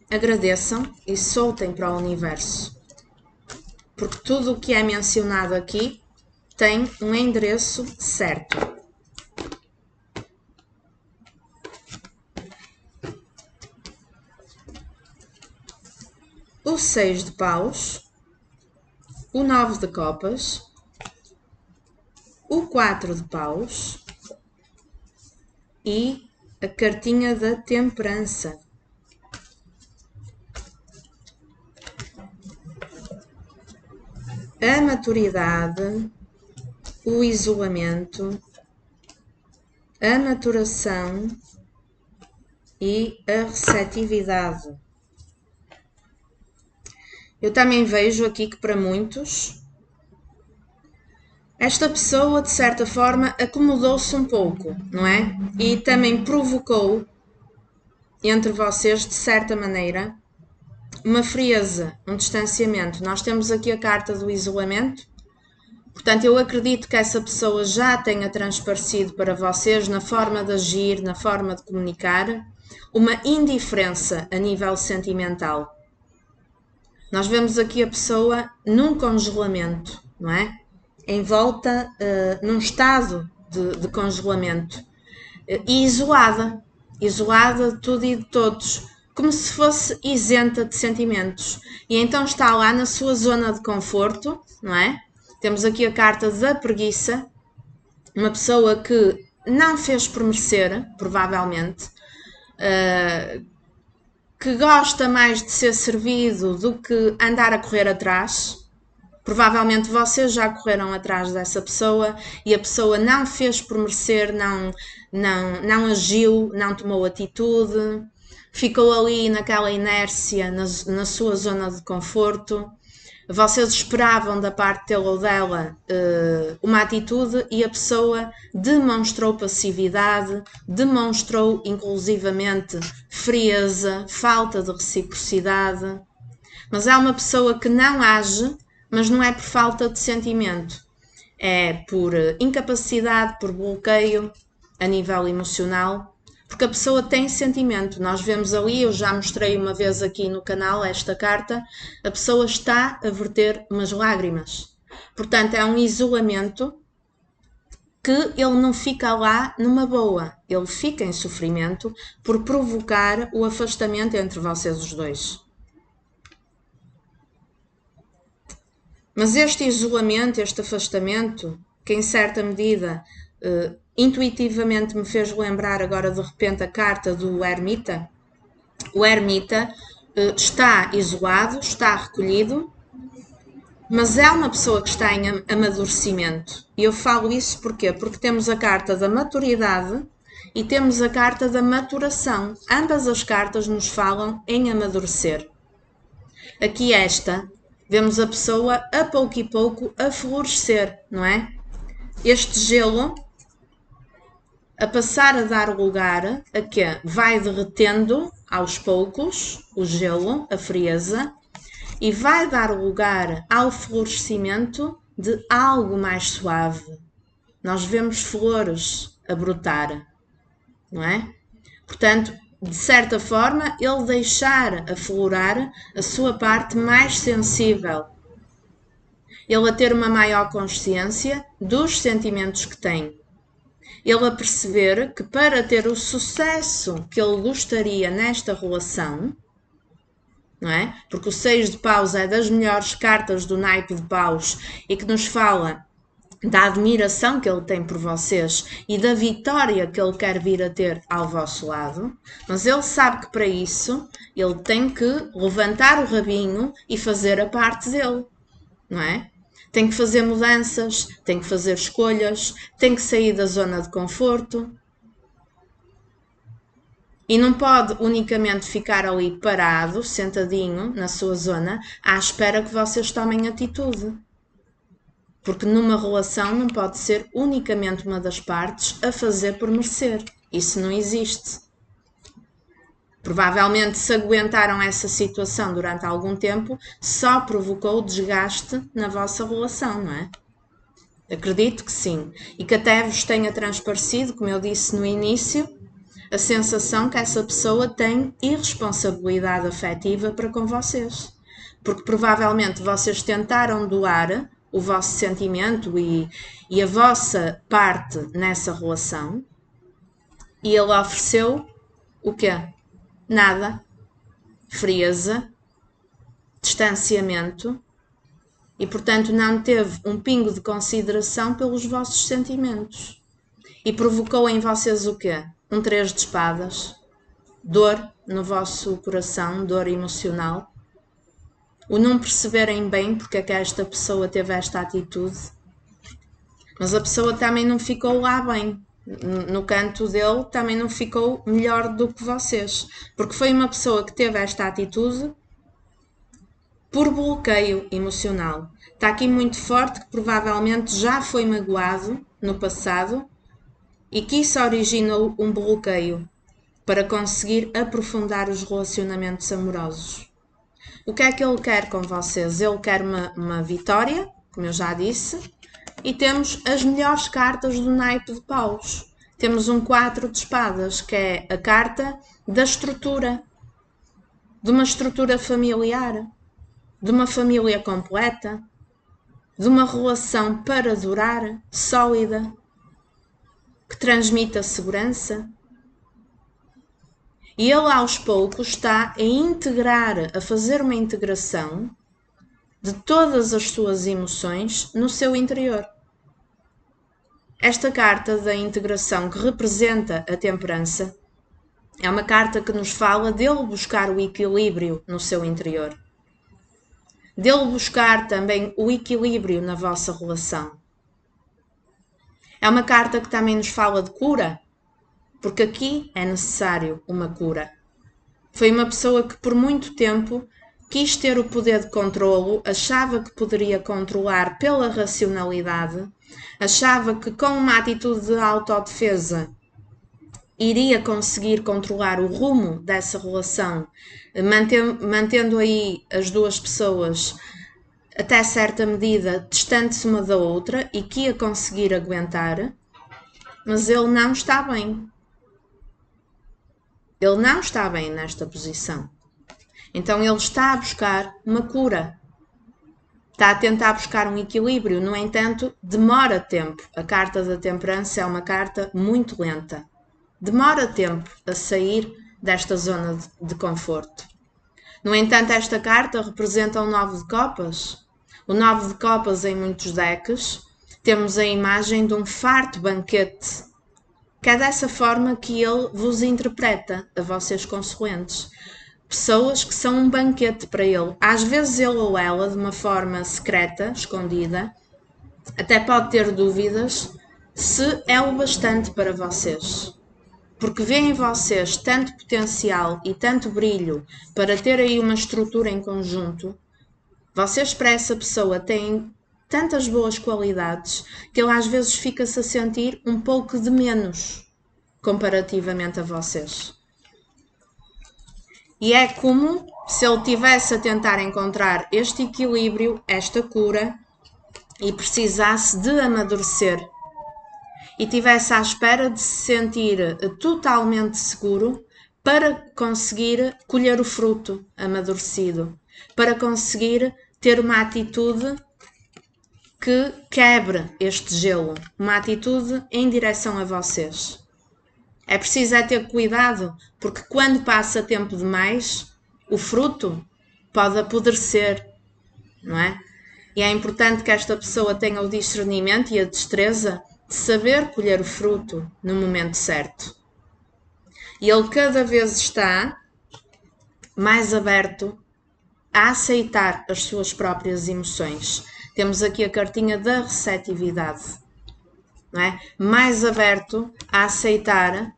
agradeçam e soltem para o universo. Porque tudo o que é mencionado aqui tem um endereço certo. O 6 de paus, o 9 de copas, o 4 de paus e a cartinha da temperança. A maturidade, o isolamento, a maturação e a receptividade. Eu também vejo aqui que para muitos, esta pessoa de certa forma acomodou-se um pouco, não é? E também provocou entre vocês, de certa maneira, uma frieza, um distanciamento. Nós temos aqui a carta do isolamento. Portanto, eu acredito que essa pessoa já tenha transparecido para vocês, na forma de agir, na forma de comunicar, uma indiferença a nível sentimental. Nós vemos aqui a pessoa num congelamento, não é? Envolta num estado de congelamento e isolada de tudo e de todos, como se fosse isenta de sentimentos. E então está lá na sua zona de conforto, não é? Temos aqui a carta da preguiça, uma pessoa que não fez por merecer, provavelmente, que gosta mais de ser servido do que andar a correr atrás. Provavelmente vocês já correram atrás dessa pessoa e a pessoa não fez por merecer, não agiu, não tomou atitude, ficou ali naquela inércia, na sua zona de conforto. Vocês esperavam da parte dele ou dela uma atitude e a pessoa demonstrou passividade, demonstrou inclusivamente frieza, falta de reciprocidade. Mas há uma pessoa que não age, mas não é por falta de sentimento, é por incapacidade, por bloqueio a nível emocional, porque a pessoa tem sentimento. Nós vemos ali, eu já mostrei uma vez aqui no canal esta carta, a pessoa está a verter umas lágrimas. Portanto, é um isolamento que ele não fica lá numa boa, ele fica em sofrimento por provocar o afastamento entre vocês os dois. Mas este isolamento, este afastamento, que em certa medida intuitivamente me fez lembrar agora de repente a carta do ermita. O ermita está isolado, está recolhido, mas é uma pessoa que está em amadurecimento. E eu falo isso porquê? Porque temos a carta da maturidade e temos a carta da maturação. Ambas as cartas nos falam em amadurecer. Aqui vemos a pessoa a pouco e pouco a florescer, não é? Este gelo a passar a dar lugar a que vai derretendo aos poucos o gelo, a frieza, e vai dar lugar ao florescimento de algo mais suave. Nós vemos flores a brotar, não é? Portanto, de certa forma, ele deixar aflorar a sua parte mais sensível. Ele a ter uma maior consciência dos sentimentos que tem. Ele a perceber que para ter o sucesso que ele gostaria nesta relação, não é? Porque o 6 de paus é das melhores cartas do naipe de paus e que nos fala da admiração que ele tem por vocês e da vitória que ele quer vir a ter ao vosso lado, mas ele sabe que para isso ele tem que levantar o rabinho e fazer a parte dele, não é? Tem que fazer mudanças, tem que fazer escolhas, tem que sair da zona de conforto. E não pode unicamente ficar ali parado, sentadinho na sua zona, à espera que vocês tomem atitude. Porque numa relação não pode ser unicamente uma das partes a fazer por merecer. Isso não existe. Provavelmente, se aguentaram essa situação durante algum tempo, só provocou desgaste na vossa relação, não é? Acredito que sim. E que até vos tenha transparecido, como eu disse no início, a sensação que essa pessoa tem irresponsabilidade afetiva para com vocês. Porque provavelmente vocês tentaram doar o vosso sentimento e a vossa parte nessa relação e ele ofereceu o quê? Nada. Frieza, distanciamento e, portanto, não teve um pingo de consideração pelos vossos sentimentos. E provocou em vocês o quê? Um 3 de espadas, dor no vosso coração, dor emocional, o não perceberem bem porque é que esta pessoa teve esta atitude, mas a pessoa também não ficou lá bem, no canto dele também não ficou melhor do que vocês, porque foi uma pessoa que teve esta atitude por bloqueio emocional. Está aqui muito forte que provavelmente já foi magoado no passado e que isso originou um bloqueio para conseguir aprofundar os relacionamentos amorosos. O que é que ele quer com vocês? Ele quer uma vitória, como eu já disse, e temos as melhores cartas do naipe de paus. Temos um 4 de espadas, que é a carta da estrutura, de uma estrutura familiar, de uma família completa, de uma relação para durar, sólida, que transmita segurança. E ele aos poucos está a integrar, a fazer uma integração de todas as suas emoções no seu interior. Esta carta da integração, que representa a temperança, é uma carta que nos fala dele buscar o equilíbrio no seu interior. Dele buscar também o equilíbrio na vossa relação. É uma carta que também nos fala de cura, porque aqui é necessário uma cura. Foi uma pessoa que por muito tempo quis ter o poder de controlo, achava que poderia controlar pela racionalidade, achava que com uma atitude de autodefesa iria conseguir controlar o rumo dessa relação, mantendo aí as duas pessoas até certa medida distantes uma da outra e que ia conseguir aguentar, mas ele não está bem. Ele não está bem nesta posição. Então ele está a buscar uma cura. Está a tentar buscar um equilíbrio. No entanto, demora tempo. A carta da temperança é uma carta muito lenta. Demora tempo a sair desta zona de conforto. No entanto, esta carta representa o 9 de copas. O 9 de copas em muitos decks, temos a imagem de um farto banquete, que é dessa forma que ele vos interpreta, a vocês consoantes. Pessoas que são um banquete para ele. Às vezes ele ou ela, de uma forma secreta, escondida, até pode ter dúvidas se é o bastante para vocês. Porque vê em vocês tanto potencial e tanto brilho para ter aí uma estrutura em conjunto. Vocês para essa pessoa têm tantas boas qualidades que ele às vezes fica-se a sentir um pouco de menos comparativamente a vocês. E é como se ele tivesse a tentar encontrar este equilíbrio, esta cura, e precisasse de amadurecer. E tivesse à espera de se sentir totalmente seguro para conseguir colher o fruto amadurecido, para conseguir ter uma atitude que quebre este gelo, uma atitude em direção a vocês. É preciso ter cuidado, porque quando passa tempo demais, o fruto pode apodrecer, não é? E é importante que esta pessoa tenha o discernimento e a destreza de saber colher o fruto no momento certo. E ele cada vez está mais aberto a aceitar as suas próprias emoções. Temos aqui a cartinha da receptividade, não é? Mais aberto a aceitar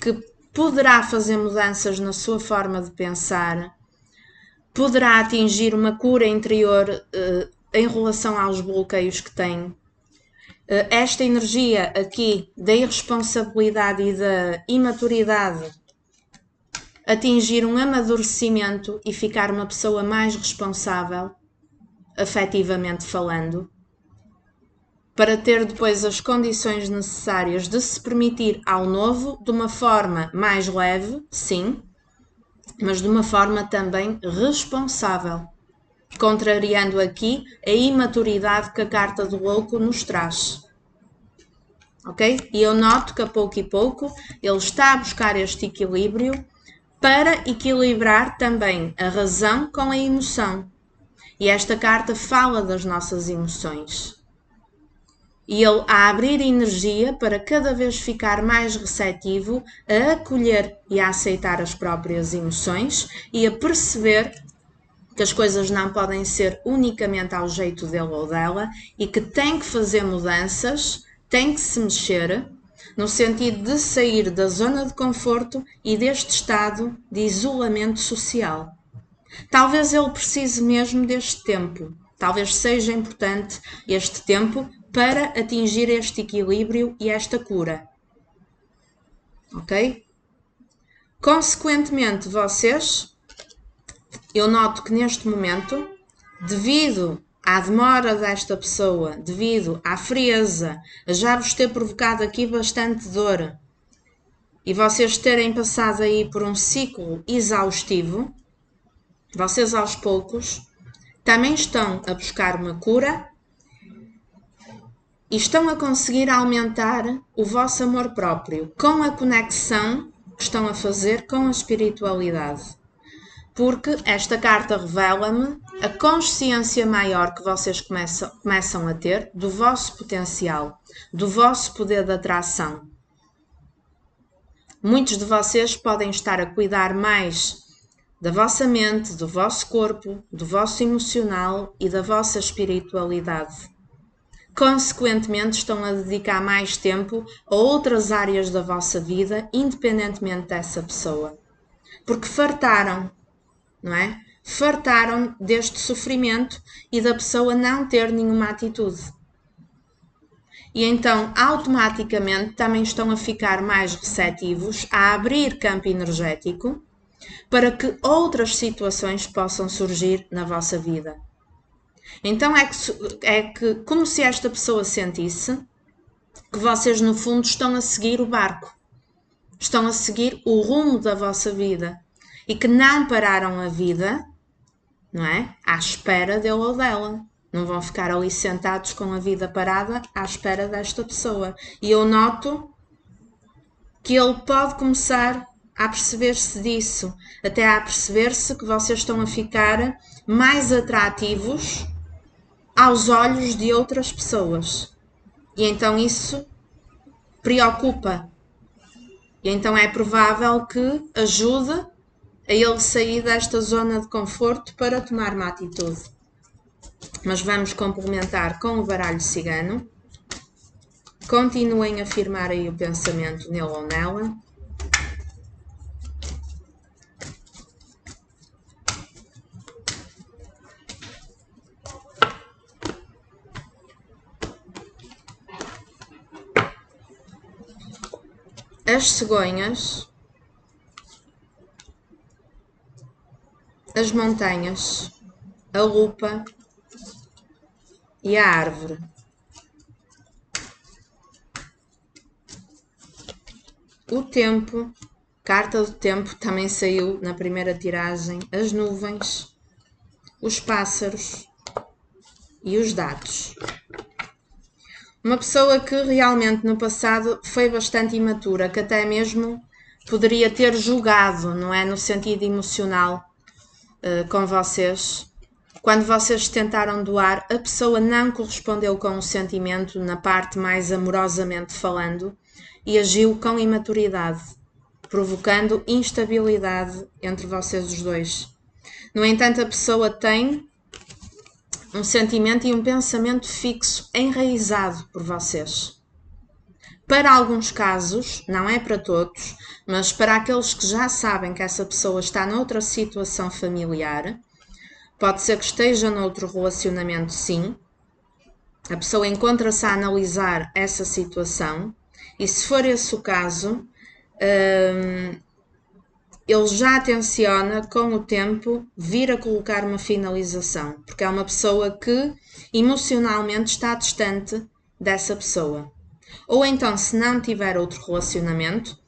que poderá fazer mudanças na sua forma de pensar, poderá atingir uma cura interior em relação aos bloqueios que tem. Esta energia aqui da irresponsabilidade e da imaturidade, atingir um amadurecimento e ficar uma pessoa mais responsável, afetivamente falando, para ter depois as condições necessárias de se permitir ao novo de uma forma mais leve, sim, mas de uma forma também responsável, contrariando aqui a imaturidade que a carta do louco nos traz. Ok? E eu noto que a pouco e pouco ele está a buscar este equilíbrio para equilibrar também a razão com a emoção. E esta carta fala das nossas emoções. E ele a abrir energia para cada vez ficar mais receptivo a acolher e a aceitar as próprias emoções e a perceber que as coisas não podem ser unicamente ao jeito dele ou dela e que tem que fazer mudanças, tem que se mexer, no sentido de sair da zona de conforto e deste estado de isolamento social. Talvez ele precise mesmo deste tempo, talvez seja importante este tempo para atingir este equilíbrio e esta cura. Ok? Consequentemente, vocês, eu noto que neste momento, devido à demora desta pessoa, devido à frieza, a já vos ter provocado aqui bastante dor, e vocês terem passado aí por um ciclo exaustivo, vocês aos poucos também estão a buscar uma cura e estão a conseguir aumentar o vosso amor próprio com a conexão que estão a fazer com a espiritualidade. Porque esta carta revela-me a consciência maior que vocês começam a ter do vosso potencial, do vosso poder de atração. Muitos de vocês podem estar a cuidar mais da vossa mente, do vosso corpo, do vosso emocional e da vossa espiritualidade. Consequentemente, estão a dedicar mais tempo a outras áreas da vossa vida, independentemente dessa pessoa. Porque fartaram, não é? Fartaram deste sofrimento e da pessoa não ter nenhuma atitude. E então, automaticamente, também estão a ficar mais receptivos, a abrir campo energético, para que outras situações possam surgir na vossa vida. Então é que como se esta pessoa sentisse que vocês no fundo estão a seguir o barco, estão a seguir o rumo da vossa vida e que não pararam a vida, não é? À espera dele ou dela. Não vão ficar ali sentados com a vida parada à espera desta pessoa. E eu noto que ele pode começar a perceber-se disso, até a perceber-se que vocês estão a ficar mais atrativos aos olhos de outras pessoas. E então isso preocupa. E então é provável que ajude a ele sair desta zona de conforto para tomar uma atitude. Mas vamos complementar com o baralho cigano. Continuem a afirmar aí o pensamento nele ou nela. As cegonhas, as montanhas, a lupa e a árvore. O tempo, carta do tempo também saiu na primeira tiragem, as nuvens, os pássaros e os dados. Uma pessoa que realmente no passado foi bastante imatura, que até mesmo poderia ter julgado, não é? No sentido emocional, com vocês. Quando vocês tentaram doar, a pessoa não correspondeu com o sentimento na parte mais amorosamente falando e agiu com imaturidade, provocando instabilidade entre vocês os dois. No entanto, a pessoa tem um sentimento e um pensamento fixo, enraizado por vocês. Para alguns casos, não é para todos, mas para aqueles que já sabem que essa pessoa está noutra situação familiar, pode ser que esteja noutro relacionamento, sim. A pessoa encontra-se a analisar essa situação e, se for esse o caso, ele já tenciona, com o tempo, vir a colocar uma finalização, porque é uma pessoa que emocionalmente está distante dessa pessoa. Ou então, se não tiver outro relacionamento,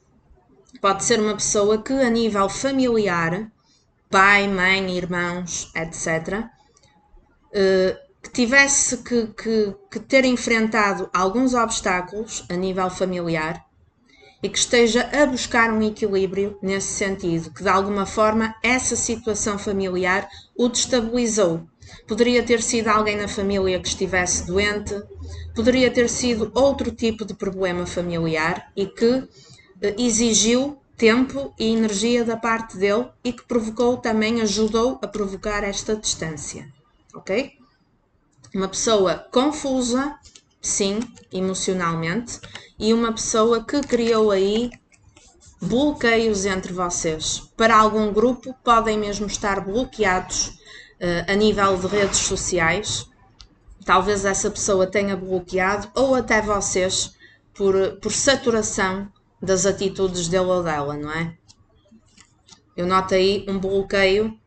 pode ser uma pessoa que, a nível familiar, pai, mãe, irmãos, etc., que tivesse que ter enfrentado alguns obstáculos a nível familiar e que esteja a buscar um equilíbrio nesse sentido, que de alguma forma essa situação familiar o destabilizou. Poderia ter sido alguém na família que estivesse doente, poderia ter sido outro tipo de problema familiar e que exigiu tempo e energia da parte dele e que provocou também, ajudou a provocar esta distância, ok? Uma pessoa confusa, sim, emocionalmente, e uma pessoa que criou aí bloqueios entre vocês. Para algum grupo podem mesmo estar bloqueados a nível de redes sociais. Talvez essa pessoa tenha bloqueado, ou até vocês, por saturação das atitudes dele ou dela, não é? Eu noto aí um bloqueio.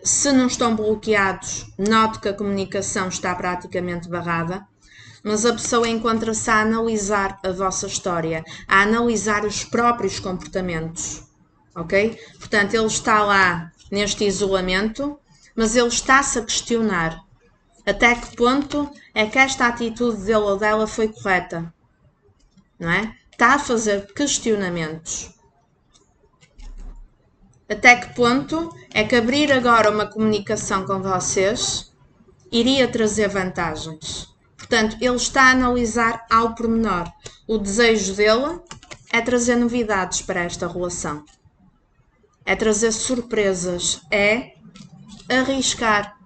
Se não estão bloqueados, noto que a comunicação está praticamente barrada, mas a pessoa encontra-se a analisar a vossa história, a analisar os próprios comportamentos, ok? Portanto, ele está lá neste isolamento, mas ele está-se a questionar até que ponto é que esta atitude dele ou dela foi correta, não é? Está a fazer questionamentos. Até que ponto é que abrir agora uma comunicação com vocês iria trazer vantagens? Portanto, ele está a analisar ao pormenor. O desejo dele é trazer novidades para esta relação. É trazer surpresas. É arriscar.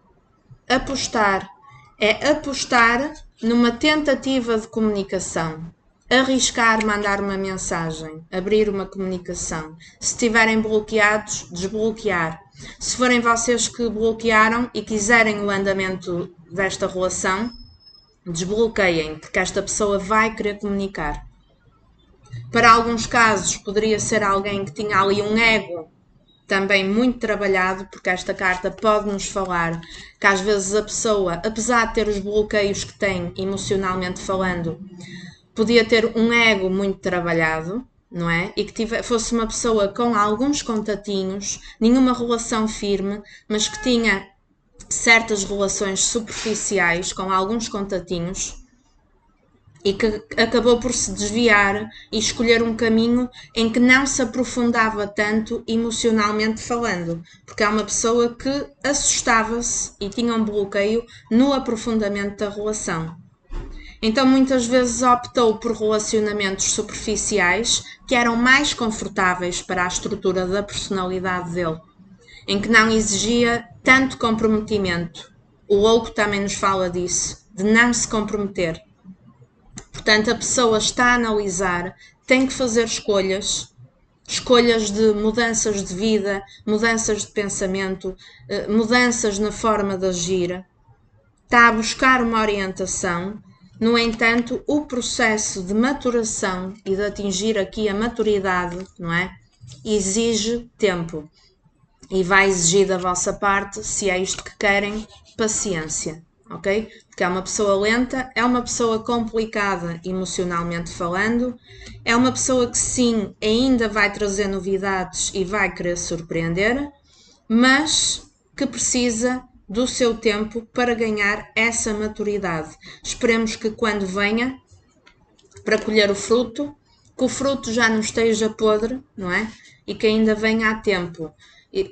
Apostar. É apostar numa tentativa de comunicação. Arriscar mandar uma mensagem, abrir uma comunicação. Se estiverem bloqueados, desbloquear. Se forem vocês que bloquearam e quiserem o andamento desta relação, desbloqueiem, porque esta pessoa vai querer comunicar. Para alguns casos, poderia ser alguém que tinha ali um ego também muito trabalhado, porque esta carta pode nos falar que às vezes a pessoa, apesar de ter os bloqueios que tem emocionalmente falando, podia ter um ego muito trabalhado, não é? E que fosse uma pessoa com alguns contatinhos, nenhuma relação firme, mas que tinha certas relações superficiais com alguns contatinhos e que acabou por se desviar e escolher um caminho em que não se aprofundava tanto emocionalmente falando, porque é uma pessoa que assustava-se e tinha um bloqueio no aprofundamento da relação. Então muitas vezes optou por relacionamentos superficiais que eram mais confortáveis para a estrutura da personalidade dele, em que não exigia tanto comprometimento. O louco também nos fala disso, de não se comprometer. Portanto, a pessoa está a analisar, tem que fazer escolhas de mudanças de vida, mudanças de pensamento, mudanças na forma de agir. Está a buscar uma orientação. No entanto, o processo de maturação e de atingir aqui a maturidade, não é? Exige tempo. E vai exigir da vossa parte, se é isto que querem, paciência, ok? Porque é uma pessoa lenta, é uma pessoa complicada emocionalmente falando, é uma pessoa que sim, ainda vai trazer novidades e vai querer surpreender, mas que precisa do seu tempo para ganhar essa maturidade. Esperemos que quando venha para colher o fruto, que o fruto já não esteja podre, não é? E que ainda venha a tempo.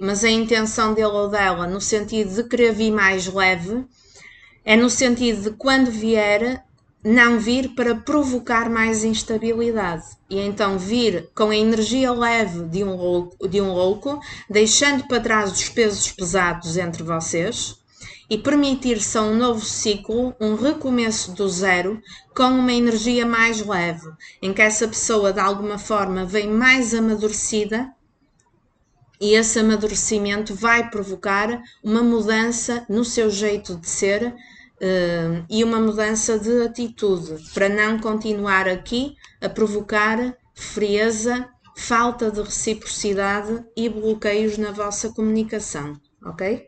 Mas a intenção dele ou dela, no sentido de querer vir mais leve, é no sentido de quando vier, não vir para provocar mais instabilidade. E então vir com a energia leve de um louco, deixando para trás os pesos pesados entre vocês e permitir-se a um novo ciclo, um recomeço do zero, com uma energia mais leve, em que essa pessoa de alguma forma vem mais amadurecida. E esse amadurecimento vai provocar uma mudança no seu jeito de ser e uma mudança de atitude, para não continuar aqui a provocar frieza, falta de reciprocidade e bloqueios na vossa comunicação, ok?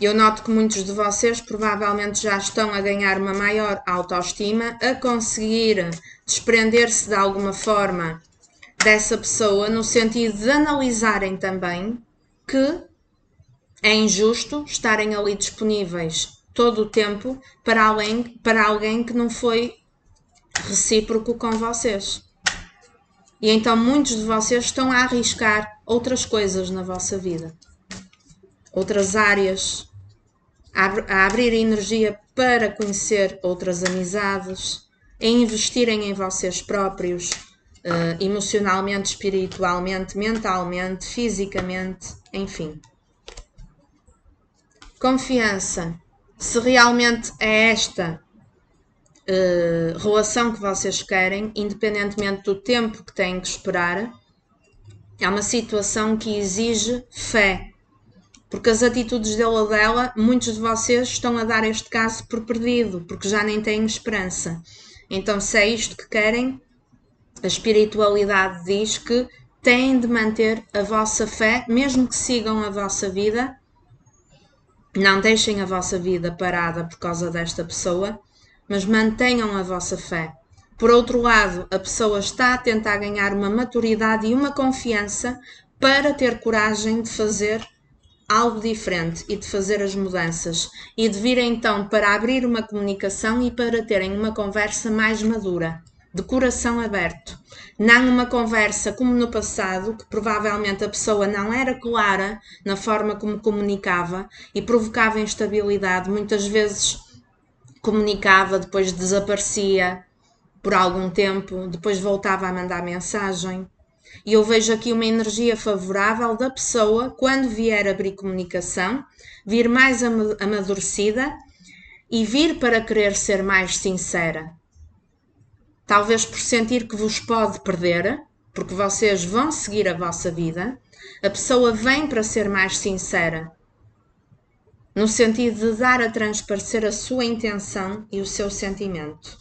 Eu noto que muitos de vocês provavelmente já estão a ganhar uma maior autoestima, a conseguir desprender-se de alguma forma dessa pessoa, no sentido de analisarem também que é injusto estarem ali disponíveis todo o tempo para alguém que não foi recíproco com vocês. E então muitos de vocês estão a arriscar outras coisas na vossa vida, outras áreas, a abrir energia para conhecer outras amizades, a investirem em vocês próprios, emocionalmente, espiritualmente, mentalmente, fisicamente, enfim. Confiança. Se realmente é esta relação que vocês querem, independentemente do tempo que têm que esperar, é uma situação que exige fé. Porque as atitudes dele ou dela, muitos de vocês estão a dar este caso por perdido, porque já nem têm esperança. Então, se é isto que querem, a espiritualidade diz que têm de manter a vossa fé, mesmo que sigam a vossa vida, não deixem a vossa vida parada por causa desta pessoa, mas mantenham a vossa fé. Por outro lado, a pessoa está a tentar ganhar uma maturidade e uma confiança para ter coragem de fazer algo diferente e de fazer as mudanças e de vir então para abrir uma comunicação e para terem uma conversa mais madura, de coração aberto. Não uma conversa como no passado, que provavelmente a pessoa não era clara na forma como comunicava e provocava instabilidade. Muitas vezes comunicava, depois desaparecia por algum tempo, depois voltava a mandar mensagem. E eu vejo aqui uma energia favorável da pessoa, quando vier abrir comunicação, vir mais amadurecida e vir para querer ser mais sincera. Talvez por sentir que vos pode perder, porque vocês vão seguir a vossa vida, a pessoa vem para ser mais sincera, no sentido de dar a transparecer a sua intenção e o seu sentimento.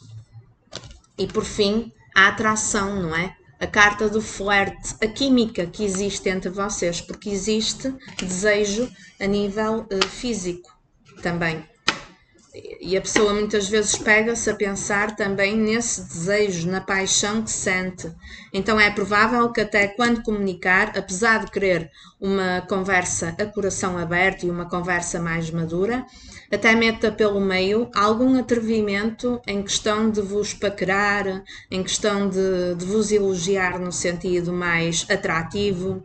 E por fim, a atração, não é? A carta do flerte, a química que existe entre vocês, porque existe desejo a nível físico também. E a pessoa muitas vezes pega-se a pensar também nesse desejo, na paixão que sente. Então é provável que até quando comunicar, apesar de querer uma conversa a coração aberto e uma conversa mais madura, até meta pelo meio algum atrevimento em questão de vos paquerar, em questão de vos elogiar no sentido mais atrativo,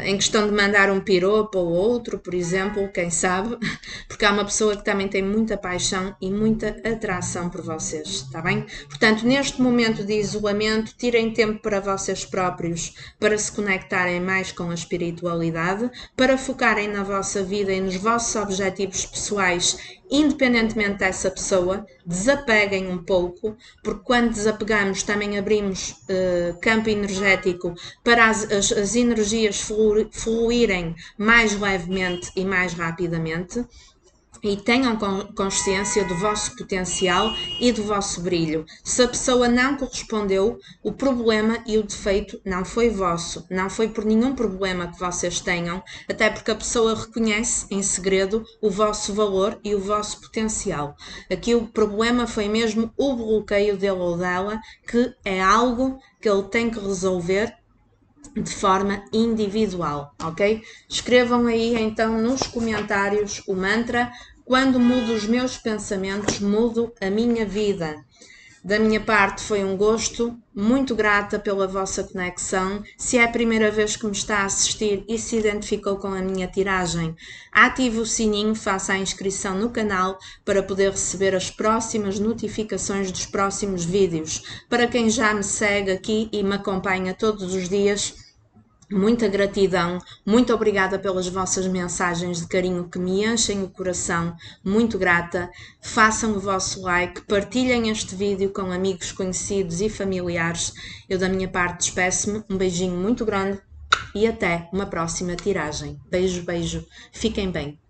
em questão de mandar um piropo ou outro, por exemplo, quem sabe, porque há uma pessoa que também tem muita paixão e muita atração por vocês, está bem? Portanto, neste momento de isolamento, tirem tempo para vocês próprios, para se conectarem mais com a espiritualidade, para focarem na vossa vida e nos vossos objetivos pessoais, independentemente dessa pessoa, desapeguem um pouco, porque quando desapegamos também abrimos campo energético para as energias fluírem mais levemente e mais rapidamente. E tenham consciência do vosso potencial e do vosso brilho. Se a pessoa não correspondeu, o problema e o defeito não foi vosso, não foi por nenhum problema que vocês tenham, até porque a pessoa reconhece em segredo o vosso valor e o vosso potencial. Aqui o problema foi mesmo o bloqueio dele ou dela, que é algo que ele tem que resolver de forma individual, ok? Escrevam aí então nos comentários o mantra: quando mudo os meus pensamentos, mudo a minha vida. Da minha parte foi um gosto, muito grata pela vossa conexão. Se é a primeira vez que me está a assistir e se identificou com a minha tiragem, ative o sininho, faça a inscrição no canal para poder receber as próximas notificações dos próximos vídeos. Para quem já me segue aqui e me acompanha todos os dias, muita gratidão, muito obrigada pelas vossas mensagens de carinho que me enchem o coração, muito grata. Façam o vosso like, partilhem este vídeo com amigos, conhecidos e familiares. Eu da minha parte despeço-me, um beijinho muito grande e até uma próxima tiragem. Beijo, beijo, fiquem bem.